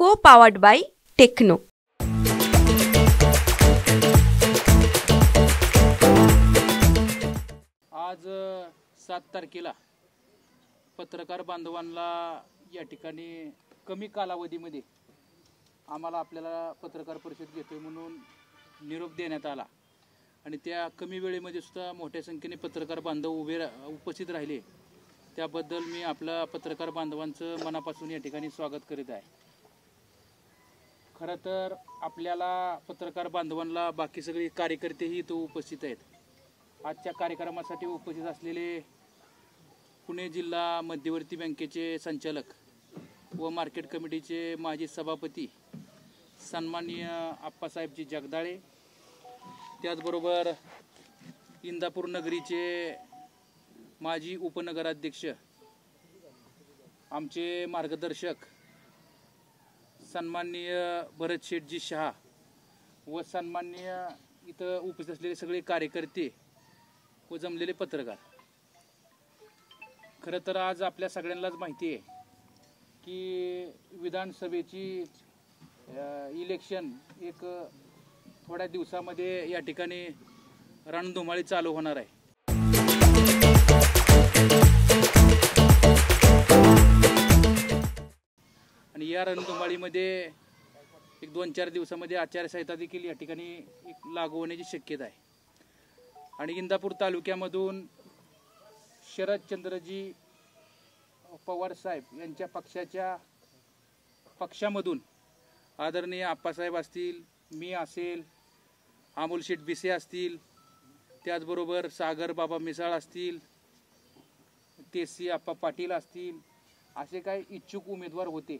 co-powered by Techno. आज 7 तारखेला पत्रकार बांधवांना या ठिकाणी कमी कालावधीमध्ये आम्हाला आपल्याला पत्रकार परिषद घेतोय म्हणून निरोप देण्यात आला आणि त्या कमी वेळेमध्ये सुद्धा मोठ्या संख्येने पत्रकार बांधव उपस्थित राहिले। त्याबद्दल मी आपल्या पत्रकार बांधवांचं मनापासून या ठिकाणी स्वागत करीत आहे। खरं तर आपल्याला पत्रकार बांधवांना बाकी सगळे कार्यकर्तेही इथं उपस्थित आहेत। आजच्या कार्यक्रमासाठी उपस्थित असलेले पुणे जिल्हा मध्यवर्ती बँकेचे संचालक व मार्केट कमिटीचे माजी सभापती सन्माननीय आप्पासाहेबजी जगदाळे, त्याचबरोबर इंदापूर नगरीचे माजी उपनगराध्यक्ष आमचे मार्गदर्शक सन्माननीय भरत शेठजी शहा व सन्माननीय इथं उपस्थित असलेले सगळे कार्यकर्ते व जमलेले पत्रकार। खरं तर आज आपल्या सगळ्यांनाच माहिती आहे की विधानसभेची इलेक्शन एक थोड्या दिवसामध्ये या ठिकाणी रणधुमाळी चालू होणार आहे। आणि या रणधुमाळीमध्ये एक 2-4 दिवसामध्ये आचारसंहिता देखील या ठिकाणी एक लागू होण्याची शक्यता आहे। आणि इंदापूर तालुक्यामधून शरदचंद्रजी पवार साहेब यांच्या पक्षामधून आदरणीय आप्पासाहेब असतील, मी असेल, अमोल शेठ बिसे असतील, त्याचबरोबर सागर बाबा मिसाळ असतील, तेसी आप्पा पाटील असतील, असे काही इच्छुक उमेदवार होते।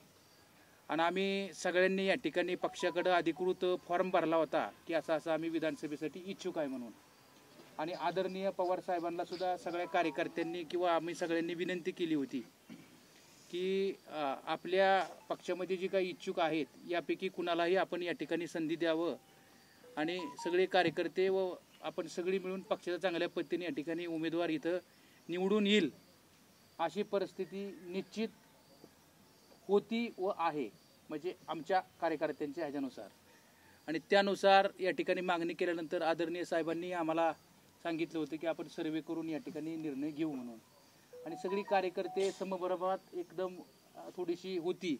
आणि आम्ही सगळ्यांनी या ठिकाणी पक्षाकडे अधिकृत फॉर्म भरला होता की असं आम्ही विधानसभेसाठी इच्छुक आहे म्हणून। आणि आदरणीय पवार साहेबांना सुद्धा सगळ्या कार्यकर्त्यांनी किंवा आम्ही सगळ्यांनी विनंती केली होती की आपल्या पक्षामध्ये जी काही इच्छुक आहेत यापैकी कुणालाही आपण या ठिकाणी संधी द्यावं आणि सगळे कार्यकर्ते व आपण सगळी मिळून पक्षाच्या चांगल्या पद्धतीने या ठिकाणी उमेदवार इथं निवडून येईल अशी परिस्थिती निश्चित होती व आहे, म्हणजे आमच्या कार्यकर्त्यांच्या ह्याच्यानुसार। आणि त्यानुसार या ठिकाणी मागणी केल्यानंतर आदरणीय साहेबांनी आम्हाला सांगितलं होतं की आपण सर्वे करून या ठिकाणी निर्णय घेऊ म्हणून। आणि सगळी कार्यकर्ते समबरोबरात एकदम थोडीशी होती।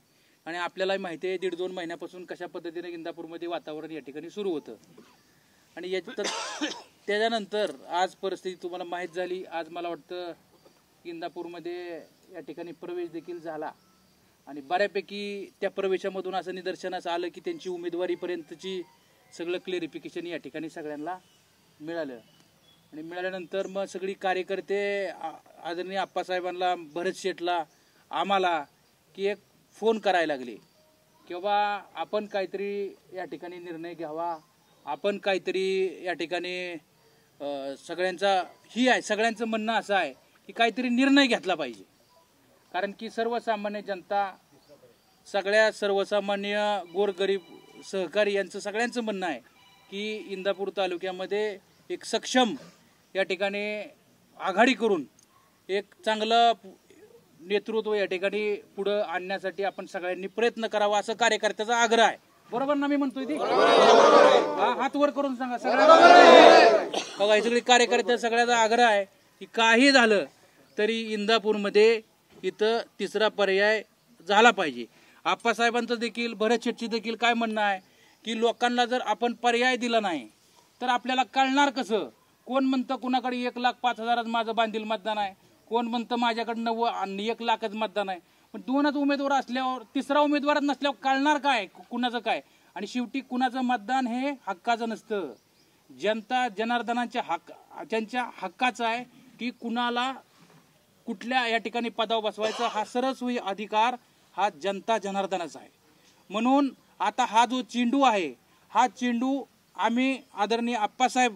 आणि आपल्यालाही माहिती आहे 1.5-2 महिन्यापासून कशा पद्धतीने इंदापूरमध्ये वातावरण या ठिकाणी सुरू होतं। आणि त्याच्यानंतर आज परिस्थिती तुम्हाला माहीत झाली। आज मला वाटतं इंदापूरमध्ये या ठिकाणी प्रवेश देखील झाला आणि बऱ्यापैकी त्या प्रवेशामधून असं निदर्शनास आलं की त्यांची उमेदवारीपर्यंतची सगळं क्लिअरिफिकेशन या ठिकाणी सगळ्यांना मिळालं। आणि मिळाल्यानंतर मग सगळी कार्यकर्ते आदरणीय आप्पासाहेबांना, भरत शेठला, आम्हाला की एक फोन करायला लागले की बाबा आपण काहीतरी या ठिकाणी निर्णय घ्यावा, आपण काहीतरी या ठिकाणी सगळ्यांचं म्हणणं असं आहे की काहीतरी निर्णय घेतला पाहिजे। कारण की सर्वसामान्य जनता, सगळ्या सर्वसामान्य गोरगरीब सहकारी यांचं सगळ्यांचं म्हणणं आहे की इंदापूर तालुक्यामध्ये एक सक्षम या ठिकाणी आघाडी करून एक चांगलं नेतृत्व या ठिकाणी पुढं आणण्यासाठी आपण सगळ्यांनी प्रयत्न करावा असं कार्यकर्त्याचा आग्रह आहे। बरोबर ना मी म्हणतोय ते? हात वर करून सांगा सगळ्यांना। बघा हे सगळे कार्यकर्ते सगळ्याचा आग्रह आहे की काही झालं तरी इंदापूरमध्ये इथं तिसरा पर्याय झाला पाहिजे। आप्पासाहेबांचं देखील, भरत शेठची देखील काय म्हणणं आहे की लोकांना जर आपण पर्याय दिला नाही तर आपल्याला कळणार कसं? कोण म्हणतं कुणाकडे 1,05,000 माझं बांधील मतदान आहे, कोण म्हणतं माझ्याकडे 1 लाखच मतदान आहे। पण 2च उमेदवार असल्यावर तिसरा उमेदवार नसल्यावर कळणार काय कुणाचं काय? आणि शेवटी कुणाचं मतदान हे हक्काचं नसतं, जनता जनार्दनाच्या त्यांच्या हक्काचं आहे की कुणाला कुठल्या या ठिकाणी पदावर बसवायचं हा सर्वस्वी अधिकार हा जनता जनार्दनाचा आहे। म्हणून आता हा जो चेंडू आहे हा चेंडू आम्ही आदरणीय आप्पासाहेब,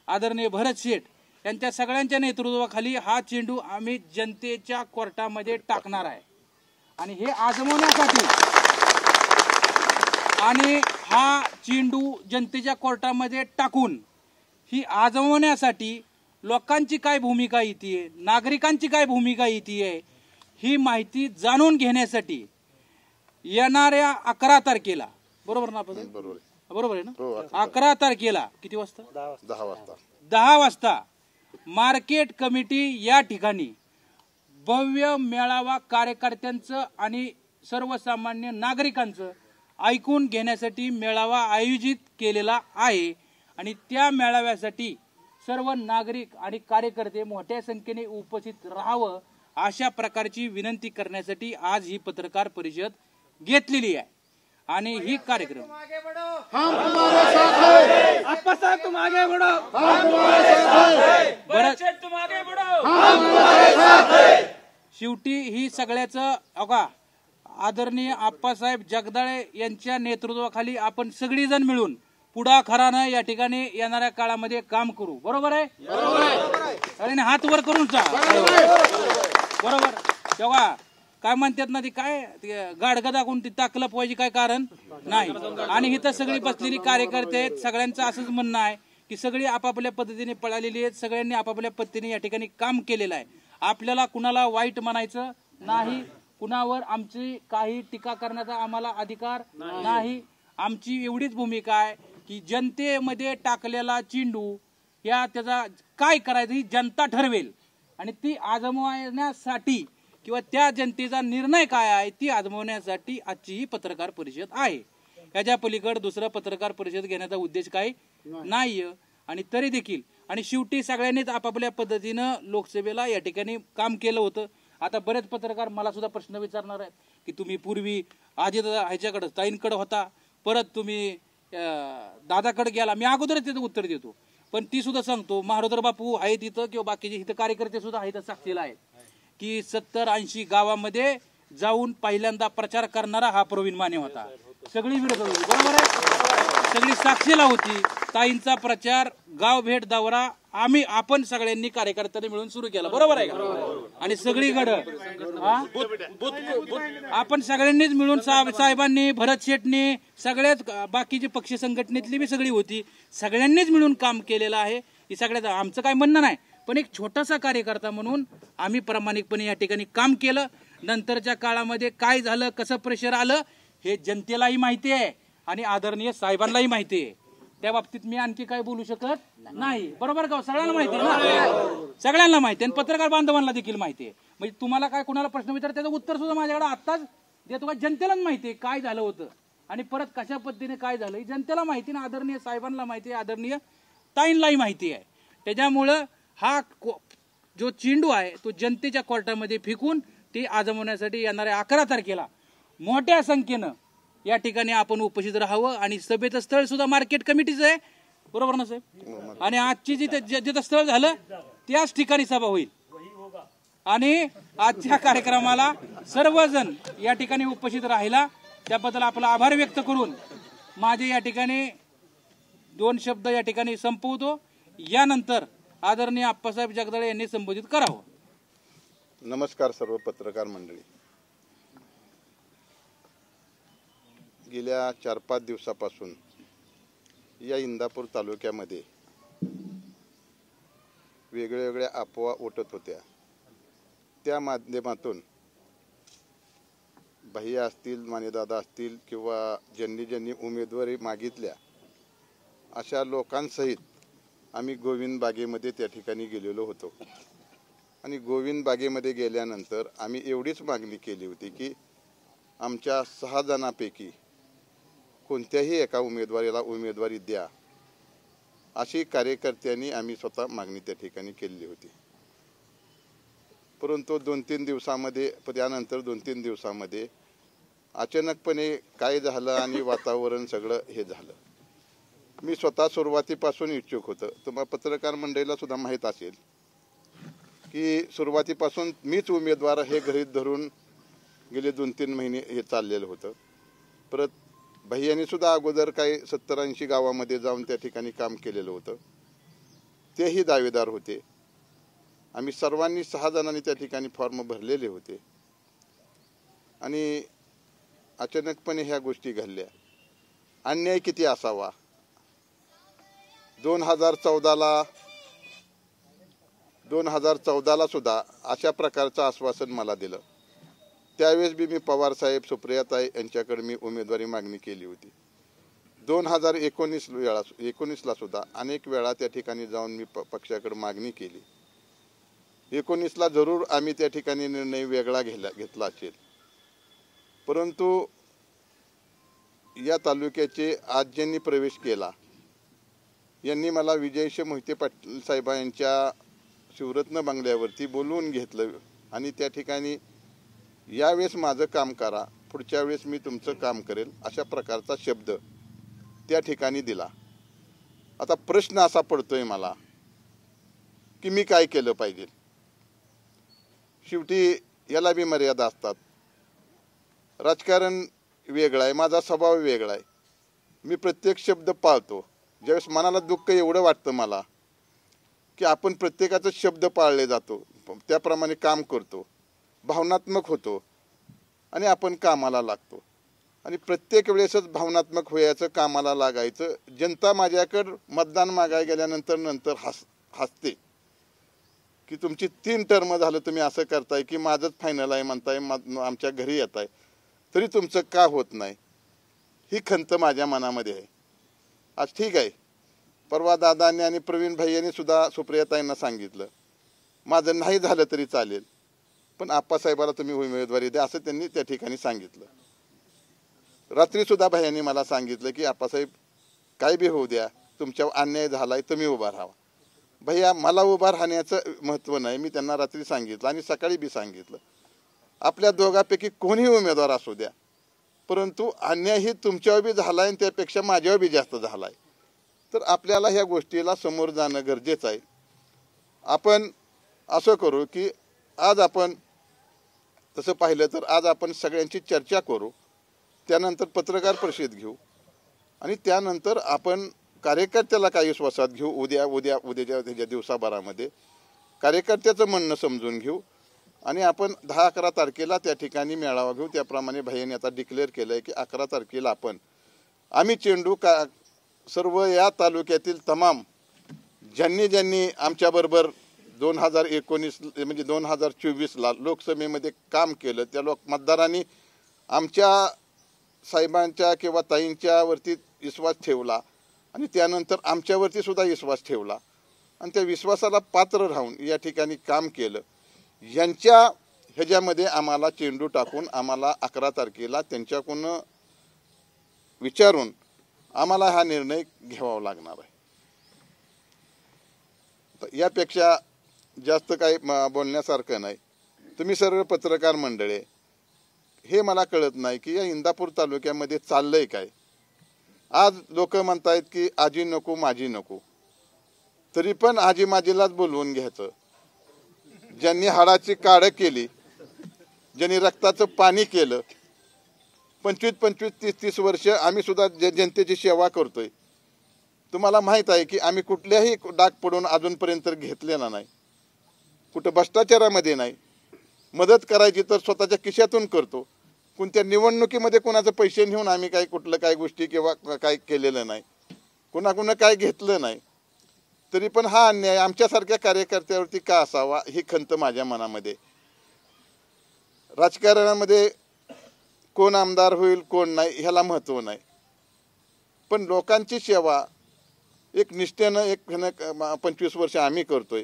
आदरणीय भरत शेठ यांच्या सगळ्यांच्या नेतृत्वाखाली हा चेंडू आम्ही जनतेच्या कोर्टामध्ये टाकणार आहे। आणि हे आजमवण्यासाठी आणि हा चेंडू जनतेच्या कोर्टामध्ये टाकून ही आजमवण्यासाठी लोकांची काय भूमिका येते, नागरिकांची काय भूमिका येते ही माहिती जाणून घेण्यासाठी येणाऱ्या 11 तारखेला, बरोबर ना आपण? बरोबर आहे. बरोबर आहे ना? हो, 11 तारखेला किती वाजता? 10 वाजता 10 वाजता मार्केट कमिटी या ठिकाणी भव्य मेळावा कार्यकर्त्यांचं आणि सर्वसामान्य नागरिकांचं ऐकून घेण्यासाठी मेळावा आयोजित केलेला आहे आणि त्या मेळाव्यासाठी सर्व नागरिक आणि कार्यकर्ते मोठ्या संख्येने उपस्थित राहावं अशा प्रकारची विनंती करण्यासाठी आज ही पत्रकार परिषद घेतलेली आहे. आणि ही कार्यक्रम शेवटी ही सगळ्याचं अगा आदरणीय आप्पासाहेब जगदाळे यांच्या नेतृत्वाखाली आपण सगळीजण मिळून पुढाकारानं या ठिकाणी येणाऱ्या काळामध्ये काम करू. बरोबर आहे? आणि हात वर करून बरोबर. तेव्हा काय म्हणतात ना, ती काय गाडगा दाखवून ती टाकलं पाहिजे, काय कारण नाही. आणि इथं सगळी बसलेली कार्यकर्ते आहेत, सगळ्यांचं असंच म्हणणं आहे की सगळी आपापल्या पद्धतीने पळालेली आहेत, सगळ्यांनी आपापल्या पद्धतीने या ठिकाणी काम केलेलं आहे. आपल्याला कुणाला वाईट म्हणायचं नाही, कुणावर आमची काही टीका करण्याचा आम्हाला अधिकार नाही. आमची एवढीच भूमिका आहे की जनतेमध्ये टाकलेला चेंडू या त्याचा काय करायचं ही जनता ठरवेल आणि ती आजमावण्यासाठी किंवा त्या जनतेचा निर्णय काय आहे ती आजमावण्यासाठी आजची ही पत्रकार परिषद आहे. याच्या पलीकडे दुसरं पत्रकार परिषद घेण्याचा उद्देश काही नाहीये. आणि तरी देखील आणि शेवटी सगळ्यांनीच आपापल्या पद्धतीनं लोकसभेला या ठिकाणी काम केलं होतं. आता बरेच पत्रकार मला सुद्धा प्रश्न विचारणार आहेत की तुम्ही पूर्वी अजित ह्याच्याकडे ताईंकडे होता, परत तुम्ही दादाकडे गेला. मी अगोदरच तिथं उत्तर देतो, पण ती सुद्धा सांगतो महारोदर बापू आहे तिथं किंवा बाकीचे इथं कार्यकर्ते सुद्धा आहेत साक्षीला आहेत की 70-80 गावामध्ये जाऊन पहिल्यांदा प्रचार करणारा हा प्रवीण माने होता. सगळी विरोध होती, बरोबर आहे, सगळी साक्षीला होती. ताईंचा प्रचार गाव भेट दौरा आपण सगळ्यांनी कार्यकर्त्यांनी मिळून सुरू केला, बरोबर आहे का? आणि सगळीकडे आपण सगळ्यांनीच मिळून साहेबांनी, भरत शेटनी, सगळ्याच बाकीची पक्ष संघटनेतली बी सगळी होती, सगळ्यांनीच मिळून काम केलेलं आहे. हे सगळ्यात आमचं काय म्हणणं नाही, पण एक छोटासा कार्यकर्ता म्हणून आम्ही प्रामाणिकपणे या ठिकाणी काम केलं. नंतरच्या काळामध्ये काय झालं, कसं प्रेशर आलं हे जनतेलाही माहिती आहे आणि आदरणीय साहेबांनाही माहिती आहे. त्या बाबतीत मी आणखी काय बोलू शकत नाही, बरोबर का? सगळ्यांना माहिती आहे ना, सगळ्यांना माहिती आहे आणि पत्रकार बांधवांना देखील माहिती आहे. म्हणजे तुम्हाला काय कुणाला प्रश्न विचार त्याचं उत्तर सुद्धा माझ्याकडे आत्ताच देतो का? जनतेलाच माहिती आहे काय झालं होतं आणि परत कशा पद्धतीने काय झालं ही जनतेला माहिती ना, आदरणीय साहेबांना माहिती आहे, आदरणीय ताईंनाही माहिती आहे. त्याच्यामुळं हा जो चेंडू आहे तो जनतेच्या कोर्टामध्ये फेकून ती आजमावण्यासाठी येणाऱ्या 11 तारखेला मोठ्या संख्येनं या ठिकाणी आपण उपस्थित राहावं. आणि सभेचं स्थळ सुद्धा मार्केट कमिटीचं आहे, बरोबर ना साहेब? आणि आजची जिथं स्थळ झालं त्याच ठिकाणी सभा होईल आणि आजच्या कार्यक्रमाला सर्वजण या ठिकाणी उपस्थित राहिला त्याबद्दल आपला आभार व्यक्त करून माझे या ठिकाणी 2 शब्द या ठिकाणी संपवतो. यानंतर आदरणीय आप्पासाहेब जगदाळे यांनी संबोधित करावं. नमस्कार सर्व पत्रकार मंडळी. गेल्या 4-5 दिवसापासून या इंदापूर तालुक्यामध्ये वेगळ्या अफवा उठत होत्या. त्या माध्यमातून भैया असतील, मानेदादा असतील किंवा ज्यांनी उमेदवारी मागितल्या अशा लोकांसहित आम्ही गोविंद बागेमध्ये त्या ठिकाणी गेलेलो होतो. आणि गोविंद बागेमध्ये गेल्यानंतर आम्ही एवढीच मागणी केली होती की आमच्या 6 जणांपैकी कोणत्याही एका उमेदवारीला उमेदवारी द्या, अशी कार्यकर्त्यांनी आम्ही स्वतः मागणी त्या ठिकाणी केली होती. परंतु 2-3 दिवसामध्ये त्यानंतर 2-3 दिवसामध्ये अचानकपणे काय झालं आणि वातावरण सगळं हे झालं. मी स्वतः सुरुवातीपासून इच्छुक होतं. तुम्हाला पत्रकार मंडळीला सुद्धा माहीत असेल की सुरुवातीपासून मीच उमेदवार हे गृहीत धरून गेले 2-3 महिने हे चाललेलं होतं. परत भैयानी सुद्धा अगोदर काही 70-80 गावामध्ये जाऊन त्या ठिकाणी काम केलेलं होतं, तेही दावेदार होते. आम्ही सर्वांनी 6 जणांनी त्या ठिकाणी फॉर्म भरलेले होते आणि अचानकपणे ह्या गोष्टी घडल्या. अन्याय किती असावा. 2014ला सुद्धा अशा प्रकारचं आश्वासन मला दिलं. त्यावेळेस बी मी पवारसाहेब सुप्रियाताई यांच्याकडे मी उमेदवारी मागणी केली होती. 2019ला सुद्धा अनेक वेळा त्या ठिकाणी जाऊन मी पक्षाकडे मागणी केली. 19ला जरूर आम्ही त्या ठिकाणी निर्णय वेगळा घेतला असेल, परंतु या तालुक्याचे आज ज्यांनी प्रवेश केला यांनी मला विजयशी मोहिते पाटील साहेबांच्या शिवरत्न बंगल्यावरती बोलवून घेतलं आणि त्या ठिकाणी यावेळेस माझं काम करा, पुढच्या वेळेस मी तुमचं काम करेल अशा प्रकारचा शब्द त्या ठिकाणी दिला. आता प्रश्न असा पडतोय मला की मी काय केलं पाहिजे. शेवटी याला बी मर्यादा असतात. राजकारण वेगळं आहे, माझा स्वभाव वेगळा आहे. मी प्रत्येक शब्द पाळतो. ज्यावेळेस मनाला दुःख एवढं वाटतं मला की आपण प्रत्येकाचा शब्द पाळले जातो, त्याप्रमाणे काम करतो, भावनात्मक होतो आणि आपण कामाला लागतो. आणि प्रत्येक वेळेसच भावनात्मक व्हायचं, कामाला लागायचं. जनता माझ्याकडं मतदान मागायला गेल्यानंतर हसते की तुमची 3 टर्म झालं, तुम्ही असं करताय की माझंच फायनल आहे म्हणताय, आमच्या घरी येत आहे, तरी तुमचं का होत नाही, ही खंत माझ्या मनामध्ये आहे. आज ठीक आहे, परवा दादांनी आणि प्रवीण भाई यांनी सुद्धा सुप्रियाताईंना सांगितलं माझं नाही झालं तरी चालेल, पण आप्पासाहेबाला तुम्ही उमेदवारी द्या असं त्यांनी त्या ठिकाणी सांगितलं. रात्री सुद्धा भाईंनी मला सांगितलं की आप्पासाहेब काय बी होऊ द्या, तुमच्यावर अन्याय झालाय, तुम्ही उभा राहा. भैया मला उभा राहण्याचं महत्त्व नाही, मी त्यांना रात्री सांगितलं आणि सकाळी बी सांगितलं. आपल्या दोघांपैकी कोणीही उमेदवार असू द्या, परंतु अन्याय ही तुमच्यावर बी झालाय आणि त्यापेक्षा माझ्यावर बी जास्त झालाय. तर आपल्याला ह्या गोष्टीला समोर जाणं गरजेचं आहे. आपण असं करू की आज आपण तसं पाहिलं तर आज आपण सगळ्यांची चर्चा करू, त्यानंतर पत्रकार परिषद घेऊ आणि त्यानंतर आपण कार्यकर्त्याला काही विश्वासात घेऊ. उद्याच्या दिवसाभरामध्ये कार्यकर्त्याचं म्हणणं समजून घेऊ आणि आपण 10-11 तारखेला त्या ठिकाणी मेळावा घेऊ. त्याप्रमाणे भाईंनी आता डिक्लेअर केलं आहे की 11 तारखेला आम्ही चेंडू सर्व या तालुक्यातील तमाम ज्यांनी आमच्याबरोबर 2019 म्हणजे 2024ला लोकसभेमध्ये काम केलं, त्या मतदारांनी आमच्या साहेबांच्या किंवा ताईंच्या वरती विश्वास ठेवला आणि त्यानंतर आमच्यावरती सुद्धा विश्वास ठेवला आणि त्या विश्वासाला पात्र राहून या ठिकाणी काम केलं. यांच्या ह्याच्यामध्ये आम्हाला चेंडू टाकून आम्हाला 11 तारखेला त्यांच्याकडून विचारून आम्हाला हा निर्णय घ्यावा लागणार आहे. यापेक्षा जास्त काही बोलण्यासारखं नाही. तुम्ही सर्व पत्रकार मंडळी, हे मला कळत नाही की या इंदापूर तालुक्यामध्ये चाललंय काय. आज लोक म्हणतायत की आजी नको माझी नको, तरी पण आजी माझीलाच बोलवून घ्यायचं. ज्यांनी हाडाची काढ केली, ज्यांनी रक्ताचं पाणी केलं, 25-25, 30-30 वर्ष आम्ही सुद्धा जनतेची सेवा करतोय. तुम्हाला माहित आहे की आम्ही कुठल्याही डाग पडून अजूनपर्यंत घेतलेला नाही, कुठं भ्रष्टाचारामध्ये नाही. मदत करायची तर स्वतःच्या खिशातून करतो. कोणत्या निवडणुकीमध्ये कोणाचे पैसे घेऊन आम्ही काय गोष्टी किंवा काय केलेलं नाही, कुणाकुणा काय घेतलं नाही. तरी पण हा अन्याय आमच्यासारख्या कार्यकर्त्यावरती का असावा ही खंत माझ्या मनामध्ये. राजकारणामध्ये कोण आमदार होईल कोण नाही ह्याला महत्त्व नाही, पण लोकांची सेवा एक निष्ठेनं 25 वर्ष आम्ही करतोय.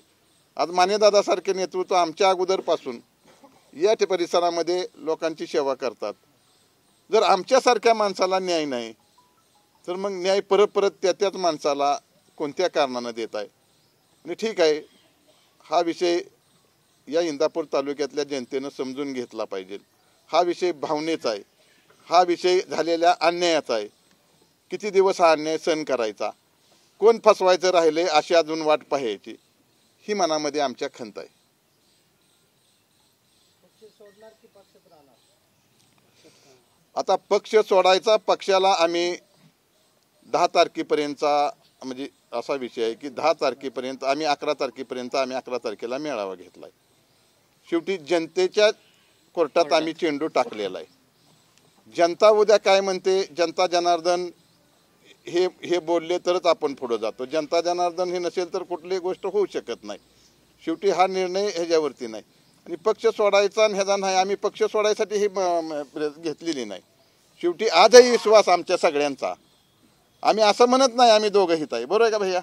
आज मानेदादासारखे नेतृत्व आमच्या अगोदरपासून या परिसरामध्ये लोकांची सेवा करतात. जर आमच्यासारख्या माणसाला न्याय नाही तर मग न्याय परत त्याच माणसाला कोणत्या कारणानं देत आहे. आणि ठीक आहे, हा विषय या इंदापूर तालुक्यातल्या जनतेनं समजून घेतला पाहिजे. हा विषय भावनेचा आहे, हा विषय झालेल्या अन्यायाचा आहे. किती दिवस हा अन्याय सहन करायचा, कोण फसवायचं राहिले अशी अजून वाट पाहायची, ही मनामध्ये आमच्या खंत आहे. आता पक्ष सोडायचा, पक्षाला आम्ही 10 तारखेपर्यंतचा म्हणजे असा विषय आहे की 10 तारखेपर्यंत आम्ही 11 तारखेपर्यंत आम्ही 11 तारखेला मेळावा घेतलाय. शेवटी जनतेच्या कोर्टात आम्ही चेंडू टाकलेला आहे. जनता उद्या काय म्हणते, जनता जनार्दन हे बोलले तरच आपण पुढे जातो. जनता जनार्दन हे नसेल तर कुठलीही गोष्ट होऊ शकत नाही. शेवटी हा निर्णय ह्याच्यावरती नाही. आणि पक्ष सोडायचा आणि ह्याचा नाही, आम्ही पक्ष सोडायसाठी ही घेतलेली नाही. शेवटी आजही विश्वास आमच्या सगळ्यांचा, आम्ही असं म्हणत नाही आम्ही दोघं हित आहे, बरोबर आहे का भैया?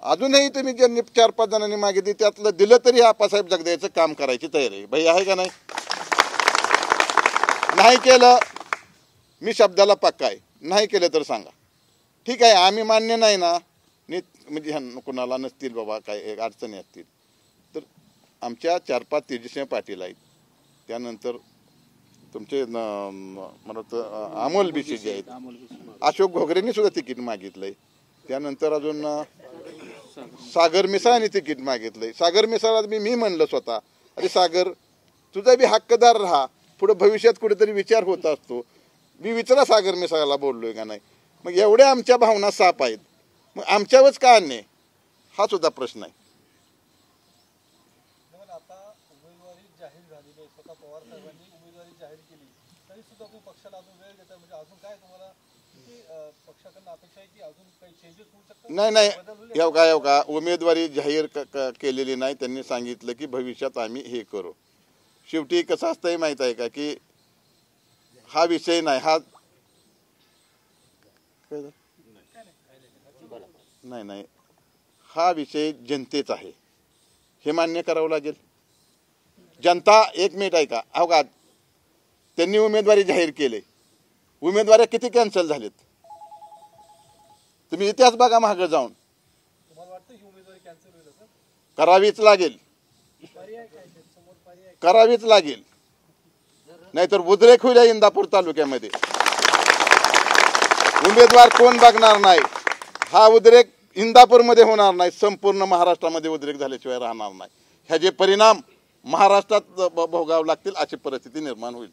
अजूनही तुम्ही ज्यांनी 4-5 जणांनी मागितली त्यातलं दिलं तरी आप्पासाहेब जगदाळेचं काम करायची तयारी आहे. भैया आहे का नाही? नाही केलं, मी शब्दाला पक्का आहे, नाही केलं तर सांगा. ठीक आहे, आम्ही मान्य नाही ना, म्हणजे कुणाला नसतील बाबा काय अडचणी असतील तर आमच्या 4-5 तेजस्वी पाटील आहेत, त्यानंतर तुमचे मला अमोल बिशी जे आहेत, अशोक घोगरेंनी सुद्धा तिकीट मागितलंय, त्यानंतर अजून सागर मिसाळांनी तिकीट मागितलंय. सागर मिसाळ मी म्हणलं स्वतः, अरे सागर तुझा बी हक्कदार राहा, पुढे भविष्यात कुठेतरी विचार होत असतो. मी विचारा सागर मिसाळाला बोललोय का नाही. मग एवढ्या आमच्या भावना साफ आहेत, मग आमच्यावरच का अन्याय, हा सुद्धा प्रश्न आहे. आता उमेदवारी जाहीर झाली नाही, स्वतः पवार साहेबांनी उमेदवारी जाहीर केली तरी सुद्धा तुम्ही पक्षाला अजून वेळ देता, म्हणजे अजून काय तुम्हाला पक्षाकडनं अपेक्षा आहे की अजून काही चेंजेस होऊ शकतात? नाही येऊ का उमेदवारी जाहीर केलेली नाही. त्यांनी सांगितलं की भविष्यात आम्ही हे करू. शेवटी कसं असतंय माहित आहे का की हा विषय नाही, हा नाही हा विषय जनतेचा आहे, हे मान्य करावं लागेल. जनता एक मिनिट आहे का, अहो का त्यांनी उमेदवारी जाहीर केले, उमेदवारी किती कॅन्सल झालेत तुम्ही इतिहास बघा मागं जाऊन. तुम्हाला वाटतं ही उमेदवारी कॅन्सल होईल असं? करावीच लागेल, करावीच लागेल, नाहीतर उद्रेक होईल इंदापूर तालुक्यामध्ये. उमेदवार कोण बघणार नाही, हा उद्रेक इंदापूरमध्ये होणार नाही, संपूर्ण महाराष्ट्रामध्ये उद्रेक झाल्याशिवाय राहणार नाही. ह्याचे परिणाम महाराष्ट्रात भोगावे लागतील अशी परिस्थिती निर्माण होईल.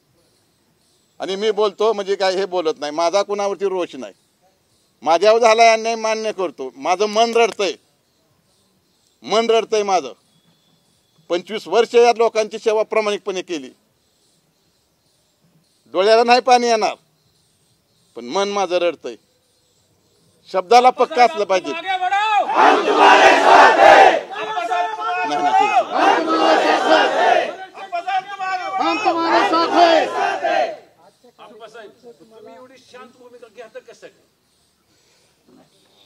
आणि मी बोलतो म्हणजे काय हे बोलत नाही, माझा कुणावरती रोष नाही, माझ्यावर झाला अन्याय मान्य करतो. माझं मन रडतंय माझं. 25 वर्ष या लोकांची सेवा प्रामाणिकपणे केली, डोळ्याला नाही पाणी येणार, पण मन माझं रडतंय. शब्दाला पक्का असलं पाहिजे.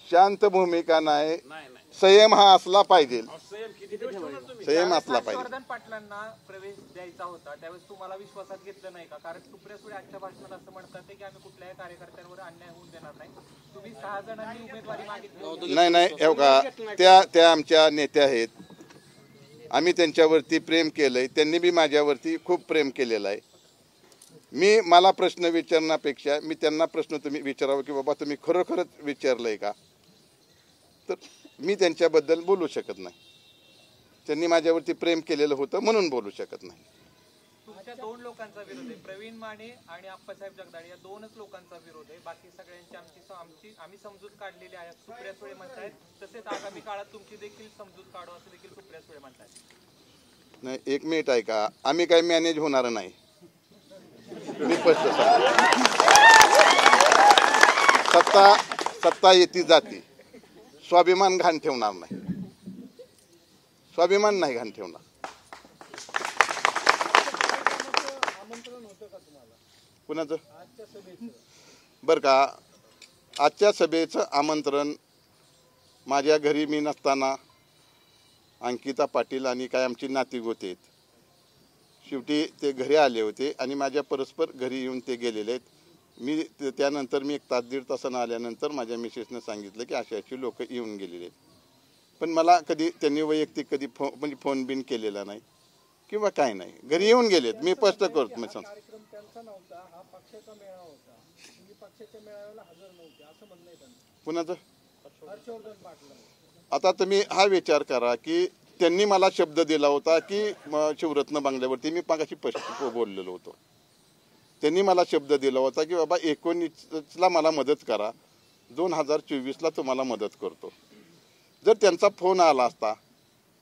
शांत भूमिका नाही, संयम हा असला पाहिजे, संयम असला पाहिजे. हर्षवर्धन पाटलांना प्रवेश द्यायचा होता त्यावेळेस तुम्हाला विश्वासात घेतलं नाही का? कारण सुप्रिया सुळे आजच्या भाषणात असं म्हणतात की आम्ही कुठल्याही कार्यकर्त्यांवर अन्याय होऊन देणार नाही. तुम्ही 6 जणांनी उमेदवारी मागितली. नाही का त्या आमच्या नेत्या आहेत, आम्ही त्यांच्यावरती प्रेम केलंय, त्यांनी बी माझ्यावरती खूप प्रेम केलेलं आहे. मला प्रश्न विचारण्यापेक्षा मी त्यांना प्रश्न तुम्ही विचारावं की बाबा तुम्ही खरोखरच विचारलंय का, तर मी त्यांच्याबद्दल बोलू शकत नाही. त्यांनी माझ्यावरती प्रेम केलेलं होतं म्हणून बोलू शकत नाही. तुमच्या 2 लोकांचा विरोध आहे, प्रवीण माने आणि आप्पासाहेब जगदाळे या 2च लोकांचा विरोध आहे. बाकी सगळ्यांची आम्ही समजूत काढलेली आहे सुप्रिया सुळे म्हणतायत. तसेच आगामी काळात तुमची देखील समजूत काढू असं देखील सुप्रिया सुळे म्हणतायत. नाही, एक मिनिट आहे का, आम्ही काही मॅनेज होणार नाही. मी स्पष्ट सत्ता येती जाती, स्वाभिमान घाण ठेवणार नाही, स्वाभिमान नाही घाण ठेवणार. कुणाचं बरं का, आजच्या सभेचं आमंत्रण माझ्या घरी मी नसताना अंकिता पाटील आणि काय आमची नातीगोते आहेत, शेवटी ते घरी आले होते आणि माझ्या परस्पर घरी येऊन ते गेलेले आहेत. त्यानंतर मी 1 तास 1.5 तासानं आल्यानंतर माझ्या मिसेसनं सांगितलं की अशी लोक येऊन गेलेले आहेत. पण मला कधी त्यांनी वैयक्तिक कधी म्हणजे फोन बिन केलेला नाही किंवा काय नाही, घरी येऊन गेलेत. मी स्पष्ट करतो. कार्यक्रम त्यांचा नव्हता, हा पक्षाचा मेळावा होता, तुम्ही पक्षाच्या मेळाव्याला हजर नव्हते असं म्हणणं आहे त्यांचं. कुणाचं? हर्षवर्धन पाटील. आता तुम्ही हा विचार करा की त्यांनी मला शब्द दिला होता की शिवरत्न बंगल्यावरती मी मागाशी बोललेलो होतो. त्यांनी मला शब्द दिला होता की बाबा 19ला मला मदत करा, 2024ला तुम्हाला मदत करतो. जर त्यांचा फोन आला असता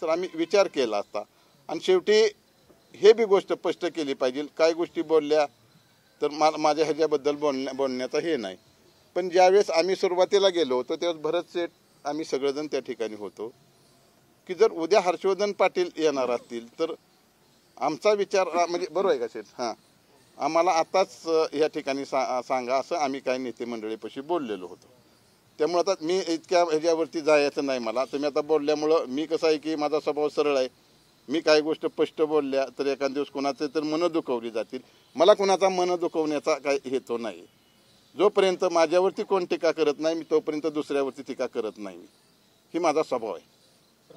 तर आम्ही विचार केला असता. आणि शेवटी हे बी गोष्ट स्पष्ट केली पाहिजे, काय गोष्टी बोलल्या तर माझ्या ह्याच्याबद्दल बोलण्याचा हे नाही. पण ज्यावेळेस आम्ही सुरुवातीला गेलो होतो त्यावेळेस भरत शेठ आम्ही सगळेजण त्या ठिकाणी होतो की जर उद्या हर्षवर्धन पाटील येणार असतील तर आमचा विचार म्हणजे बरोबर आहे का शेठ? हां, आम्हाला आताच या ठिकाणी सांगा असं आम्ही काही नेते मंडळीपाशी बोललेलो होतो. त्यामुळे आता मी इतक्या ह्याच्यावरती जायचं नाही मला. तुम्ही आता बोलल्यामुळं मी कसं आहे की माझा स्वभाव सरळ आहे. मी काही गोष्ट स्पष्ट बोलल्या तर एखाद दिवस कोणाचे तर मनं दुखवली जातील. मला कोणाचा मनं दुखवण्याचा काही हेतू नाही. जोपर्यंत माझ्यावरती कोण टीका करत नाही मी तोपर्यंत दुसऱ्यावरती टीका करत नाही. ही माझा स्वभाव आहे.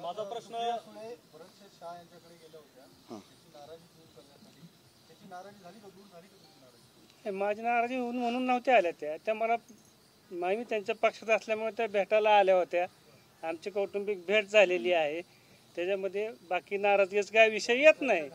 माझा प्रश्न भरतशेठ शाह यांच्याकडे गेल्या होत्या, त्याची नाराजी दूर करण्यासाठी. त्याची नाराजी झाली का? दूर झाली का तुमची नाराजी? माझी नाराजी होऊन म्हणून नव्हत्या आल्या त्या मला मी त्यांच्या पक्षात असल्यामुळे त्या भेटायला आल्या होत्या. आमची कौटुंबिक भेट झालेली आहे. त्याच्यामध्ये बाकी नाराजगीचा काय विषय येत नाही.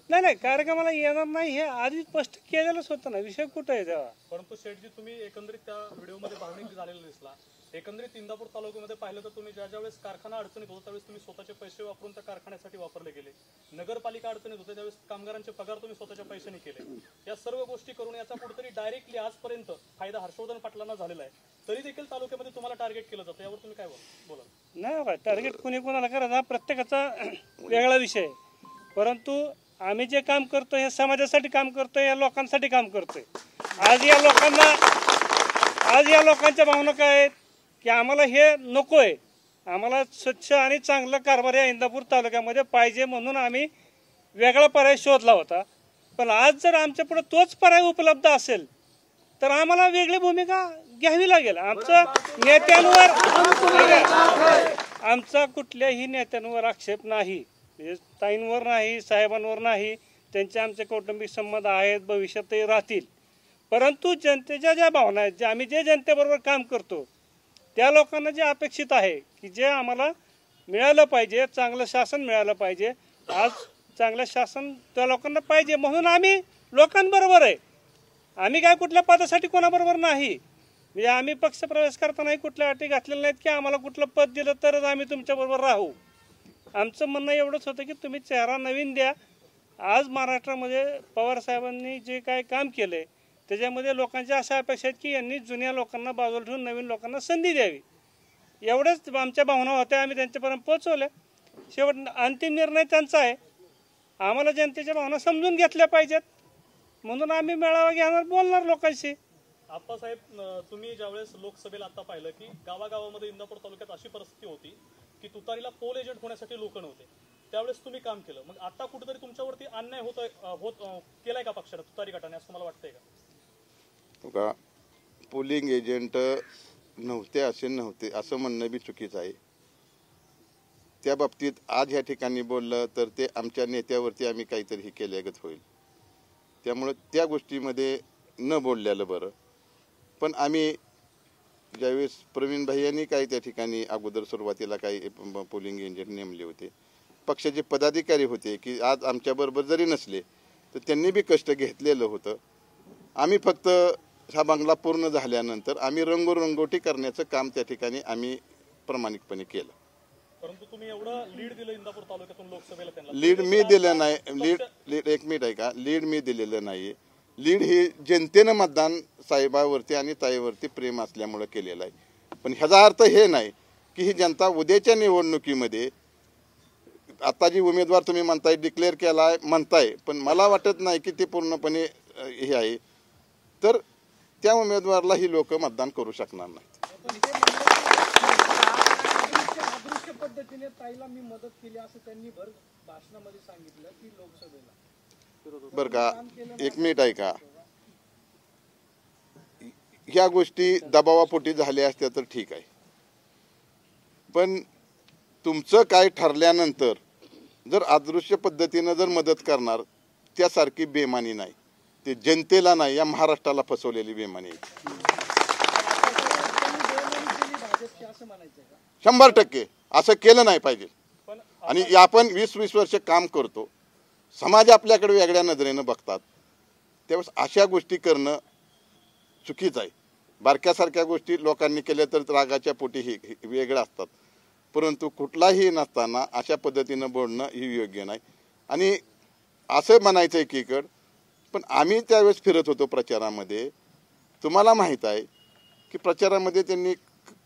नाही कार्यक्रमाला येणार नाही हे आधी स्पष्ट केलेलंच होतं ना. विषय कुठं आहे तेव्हा? परंतु शेठजी तुम्ही एकंदरीत त्या व्हिडिओमध्ये भावनिक झालेला दिसला. एकंदरीत इंदापूर तालुक्यामध्ये पाहिलं तर तुम्ही ज्या वेळेस कारखाना अडचणीत होता त्यावेळेस तुम्ही स्वतःचे पैसे वापरून त्या कारखान्यासाठी वापरले गेले. नगरपालिका अडचणीत होते त्यावेळेस कामगारांचे पगार तुम्ही स्वतःच्या पैशाने केले. या सर्व गोष्टी करून याचा कुठेतरी डायरेक्टली आजपर्यंत फायदा हर्षवर्धन पाटलांना झालेला आहे. तरी देखील तालुक्यामध्ये तुम्हाला टार्गेट केलं जातं. यावर तुम्ही काय बोला? नाही टार्गेट कोणी कोणाला करायचा हा प्रत्येकाचा वेगळा विषय. परंतु आम्ही जे काम करतोय हे समाजासाठी काम करतोय, या लोकांसाठी काम करतोय. आज या लोकांच्या भावना काय आहेत की आम्हाला हे नकोय. आम्हाला स्वच्छ आणि चांगलं कारभार या इंदापूर तालुक्यामध्ये पाहिजे म्हणून आम्ही वेगळा पर्याय शोधला होता. पण आज जर आमच्या पुढे तोच पर्याय उपलब्ध असेल तर आम्हाला वेगळी भूमिका घ्यावी लागेल. आमचा कुठल्याही नेत्यांवर आक्षेप नाही, ताईंवर नाही, साहेबांवर नाही. त्यांचे आमचे कौटुंबिक संबंध आहेत, भविष्यातही राहतील. परंतु जनतेच्या ज्या भावना आहेत, जे आम्ही जे जनतेबरोबर काम करतो त्या लोकांना जे अपेक्षित आहे की जे आम्हाला मिळालं पाहिजे, चांगलं शासन मिळालं पाहिजे. आज चांगलं शासन त्या लोकांना पाहिजे म्हणून आम्ही लोकांबरोबर आहे. आम्ही काय कुठल्या पदासाठी कोणाबरोबर नाही. म्हणजे आम्ही पक्षप्रवेश करतानाही कुठल्या अटी घातलेल्या नाहीत की आम्हाला कुठलं पद दिलं तरच आम्ही तुमच्याबरोबर राहू. आमचं म्हणणं एवढंच होतं की तुम्ही चेहरा नवीन द्या. आज महाराष्ट्रामध्ये पवार साहेबांनी जे काय काम केलंय त्याच्यामध्ये लोकांच्या अशा अपेक्षा आहेत की यांनी जुन्या लोकांना बाजूला ठेवून नवीन लोकांना संधी द्यावी. एवढंच आमच्या भावना होत्या. आम्ही त्यांच्यापर्यंत पोहोचवल्या. शेवट अंतिम निर्णय त्यांचा आहे. आम्हाला जनतेच्या भावना समजून घेतल्या पाहिजेत म्हणून आम्ही मेळावा घेणार, बोलणार लोकांशी. आप्पासाहेब, तुम्ही ज्यावेळेस लोकसभेला आता पाहिलं की गावागावामध्ये इंदापूर तालुक्यात अशी परिस्थिती होती की तुतारीला पोल एजंट होण्यासाठी लोक नव्हते. त्यावेळेस तुम्ही काम केलं. मग आता कुठेतरी तुमच्यावरती अन्याय केलाय का पक्षाने तुतारी गटाने, असं मला वाटतंय का? पोलिंग एजंट नव्हते असं म्हणणं बी चुकीचं आहे. त्या बाबतीत आज ह्या ठिकाणी बोललं तर ते आमच्या नेत्यावरती आम्ही काहीतरी हे केल्यागत होईल. त्यामुळं त्या गोष्टीमध्ये न बोललेलं बरं. पण आम्ही ज्यावेळेस प्रवीण भाई यांनी काही त्या ठिकाणी अगोदर सुरुवातीला काही पोलिंग एजंट नेमले होते, पक्षाचे पदाधिकारी होते की आज आमच्याबरोबर जरी नसले तर त्यांनी बी कष्ट घेतलेलं होतं. आम्ही फक्त हा बंगला पूर्ण झाल्यानंतर आम्ही रंगोरंगोटी करण्याचं काम त्या ठिकाणी आम्ही प्रामाणिकपणे केलं. परंतु तुम्ही एवढं लीड दिलं इंदापूर तालुक्यातून लोकसभेला त्यांना. लीड मी दिलं नाही. लीड एक मिनिट आहे का, लीड मी दिलेलं नाही. लीड ही जनतेनं मतदान साहेबावरती आणि ताईवरती प्रेम असल्यामुळे केलेलं आहे. पण ह्याचा अर्थ हे नाही की ही जनता उद्याच्या निवडणुकीमध्ये आता जी उमेदवार तुम्ही म्हणताय डिक्लेअर केला म्हणताय, पण मला वाटत नाही की ते पूर्णपणे हे आहे. तर त्या उमेदवाराला ही लोक मतदान करू शकणार नाहीत. अदृश्य पद्धतीने ताईला मी मदत केली असं त्यांनी भर भाषणामध्ये सांगितलं की लोकसभेला. बरं का, एक मिनिट आहे का, ह्या गोष्टी दबावापोटी झाल्या असत्या तर ठीक आहे. पण तुमचं काय ठरल्यानंतर जर अदृश्य पद्धतीनं जर मदत करणार त्यासारखी बेमानी नाही. ते जनतेला नाही, या महाराष्ट्राला फसवलेली बेमानी आहे. 100% असं केलं नाही पाहिजे. आणि आपण 20-20 वर्ष काम करतो, समाज आपल्याकडे वेगळ्या नजरेनं बघतात, त्यावेळेस अशा गोष्टी करणं चुकीचं आहे. बारक्यासारख्या गोष्टी लोकांनी केल्या तर रागाच्या पोटी ही वेगळ्या असतात. परंतु कुठलाही नसताना अशा पद्धतीनं बोलणं ही योग्य नाही. आणि असं म्हणायचं एकीकडं, पण आम्ही त्यावेळेस फिरत होतो प्रचारामध्ये. तुम्हाला माहीत आहे की प्रचारामध्ये त्यांनी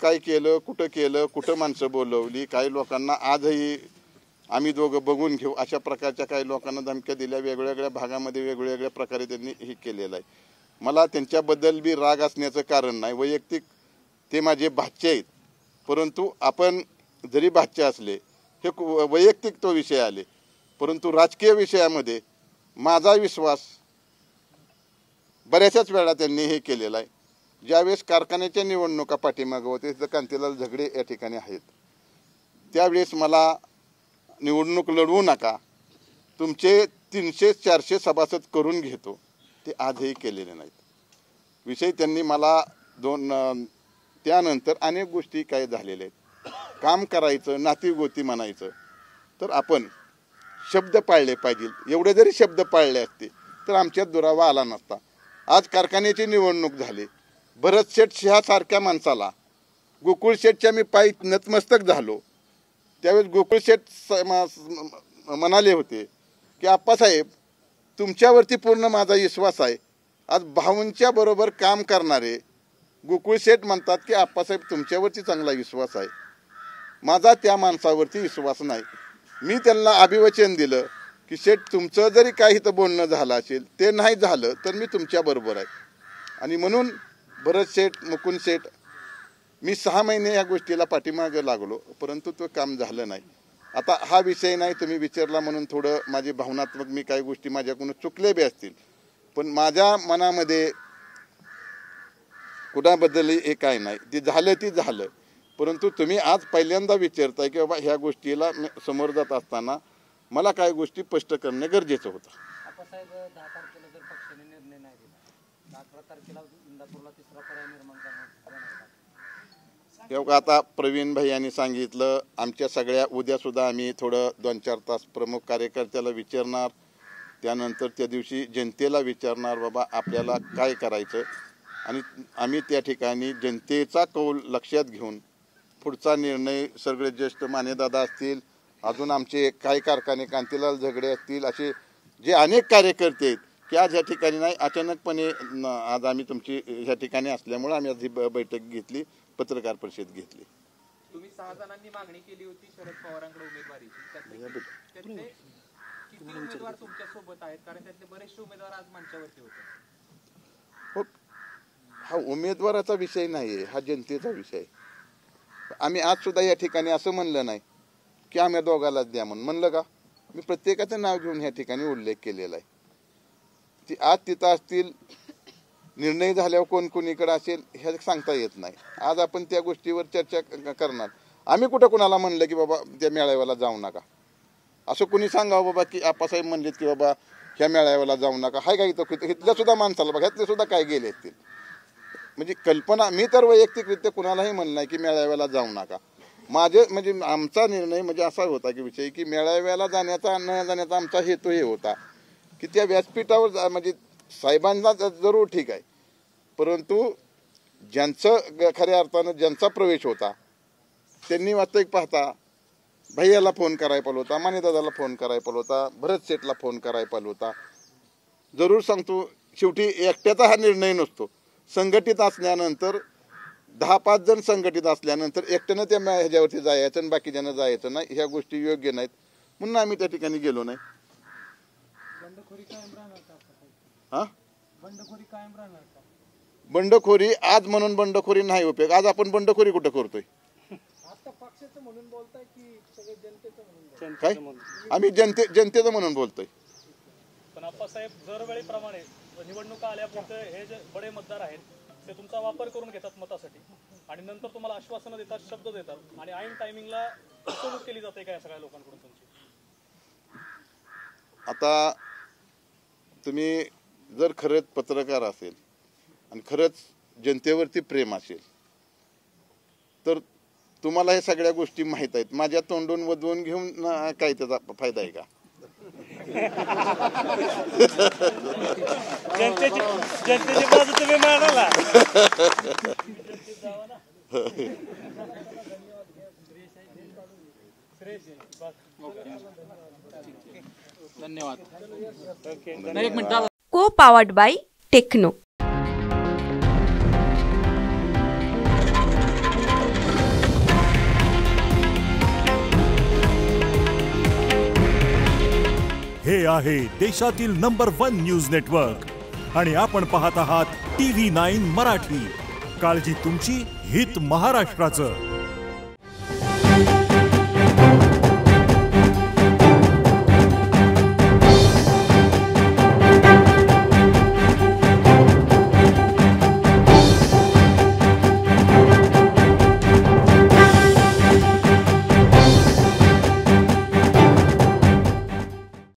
काय केलं, कुठं माणसं बोलवली, काही लोकांना आजही आम्ही दोघं बघून घेऊ, अशा प्रकारच्या काही लोकांना धमक्या दिल्या. वेगवेगळ्या भागामध्ये वेगवेगळ्या प्रकारे त्यांनी हे केलेलं आहे. मला त्यांच्याबद्दल बी राग असण्याचं कारण नाही. वैयक्तिक ते माझे भाचे आहेत, परंतु आपण जरी भाचे असले, हे वैयक्तिक तो विषय आले, परंतु राजकीय विषयामध्ये माझा विश्वास बऱ्याचशाच वेळा त्यांनी हे केलेला आहे. ज्यावेळेस कारखान्याच्या निवडणुका पाठीमागं होते, तिथं कांतीलाल झगडे या ठिकाणी आहेत, त्यावेळेस मला निवडणूक लढवू नका, तुमचे 300-400 सभासद करून घेतो, ते आजही केलेले नाहीत. विषय त्यांनी मला त्यानंतर अनेक गोष्टी काय झालेल्या आहेत. काम करायचं, नातीगोती म्हणायचं, तर आपण शब्द पाळले पाहिजे. एवढे जरी शब्द पाळले असते तर आमच्यात दुरावा आला नसता. आज कारखान्याची निवडणूक झाली, भरत शेठ ह्यासारख्या माणसाला, गोकुळ शेठच्या मी पायी नतमस्तक झालो. त्यावेळेस गोकुळ शेठ म्हणाले होते की आप्पासाहेब तुमच्यावरती पूर्ण माझा विश्वास आहे. आज भाऊंच्या बरोबर काम करणारे गोकुळ शेठ म्हणतात की आप्पासाहेब तुमच्यावरती चांगला विश्वास आहे. माझा त्या माणसावरती विश्वास नाही. मी त्यांना अभिवचन दिलं की शेठ तुमचं जरी काही इथं बोलणं झालं असेल, ते नाही झालं तर मी तुमच्याबरोबर आहे. आणि म्हणून भरत शेठ, मुकुंद शेठ, मी 6 महिने या गोष्टीला पाठीमागे लागलो, परंतु तो काम झालं नाही. आता हा विषय नाही, तुम्ही विचारला म्हणून थोडं माझी भावनात्मक मी काही गोष्टी माझ्याकडून चुकले बी असतील, पण माझ्या मनामध्ये कुणाबद्दल हे काय नाही. ते झालं, परंतु तुम्ही आज पहिल्यांदा विचारताय की बाबा ह्या गोष्टीला समोर जात असताना मला काय गोष्टी स्पष्ट करणे गरजेचं होतं. आप्पासाहेब 10 तारखेला जर पक्षाने निर्णय नाही दिला, 11 तारखेला इंदापूरला तिसरा पर्याय निर्माण करणार. आता प्रवीण भाई यांनी सांगितलं, आमच्या सगळ्या उद्या सुद्धा आम्ही थोडं 2-4 तास प्रमुख कार्यकर्त्याला विचारणार, त्यानंतर त्या दिवशी जनतेला विचारणार बाबा आपल्याला काय करायचं, आणि आम्ही त्या ठिकाणी जनतेचा कौल लक्षात घेऊन पुढचा निर्णय, सगळे ज्येष्ठ मानेदादा असतील, अजून आमचे काही कारखाने कांतीलाल झगडे असतील, असे जे अनेक कार्यकर्ते आहेत की आज ह्या ठिकाणी नाही, अचानकपणे आज आम्ही तुमची ह्या ठिकाणी असल्यामुळे आम्ही आज ही बैठक घेतली, पत्रकार परिषद घेतली. तुम्ही 6 जणांनी मागणी केली होती शरद पवारांकडे उमेदवारीची, त्यातले किती उमेदवार तुमच्या सोबत आहेत? कारण त्यातले बरेचसे उमेदवार आज मंचावरती होते. हा उमेदवाराचा विषय नाहीये, हा जनतेचा विषय आहे. आम्ही आज सुद्धा या ठिकाणी असं म्हणलं नाही की आम्ही दोघालाच द्या म्हणलं का? मी प्रत्येकाचं नाव घेऊन या ठिकाणी उल्लेख केलेला आहे. ती आज तिथं असतील, निर्णय झाल्यावर कोण कोणीकडे असेल हे सांगता येत नाही. आज आपण त्या गोष्टीवर चर्चा करणार. आम्ही कुठं कुणाला म्हणलं की बाबा त्या मेळाव्याला जाऊ नका, असं कुणी सांगावं बाबा की आप्पासाहेब म्हणलेत की बाबा ह्या मेळाव्याला जाऊ नका. हाय का इथल्या सुद्धा माणसाला बघा, ह्यातले सुद्धा काय गेले असतील. म्हणजे कल्पना, मी तर वैयक्तिकरित्या कुणालाही म्हणलं नाही की मेळाव्याला जाऊ नका. माझे म्हणजे आमचा निर्णय म्हणजे असा होता की विषय की मेळाव्याला जाण्याचा न जाण्याचा आमचा हेतू हे होता की त्या व्यासपीठावर म्हणजे साहेबांना जरूर ठीक आहे, परंतु ज्यांचं खऱ्या अर्थानं ज्यांचा प्रवेश होता त्यांनी वास्तविक पाहता भैयाला फोन करायला पाहिजे होता, मानेदादाला फोन करायला पाहिजे होता, भरत शेठला फोन करायला पाहिजे होता. जरूर सांगतो, शेवटी एकट्याचा हा निर्णय नसतो. संघटित असल्यानंतर 10-5 जण संघटित असल्यानंतर एकट्यानं त्या ह्याच्यावरती जायचं आणि बाकीच्यांना जायचं नाही, ह्या गोष्टी योग्य नाहीत, म्हणून आम्ही त्या ठिकाणी गेलो नाही. हा, बंडखोरी आज म्हणून बंडखोरी नाही उपयोग. आज आपण बंडखोरी कुठं करतोय? काय आम्ही जनतेचं म्हणून बोलतोय. पण आप्पासाहेब दरवेळीप्रमाणे निवडणुका आल्यापुरते हे जे बडे मतदार आहेत ते तुमचा वापर करून घेतात मतासाठी, आणि नंतर तुम्हाला आश्वासनं देतात, शब्द देतात, आणि ऐन टायमिंगला फसवणूक केली जाते का या सगळ्या लोकांकडून तुमची? आता तुम्ही जर खरंच पत्रकार असेल आणि खरंच जनतेवरती प्रेम असेल तर तुम्हाला हे सगळ्या गोष्टी माहीत आहेत. माझ्या तोंडून वधवून घेऊन काय त्याचा फायदा आहे का? जनतेची बाजू तुम्ही मांडाला. धन्यवाद. को पावर्ड बाय टेक्नो. हे आहे देशातील नंबर 1 न्यूज नेटवर्क आणि आपण पाहत आहात TV9 मराठी. काळजी तुमची, हित महाराष्ट्राचं.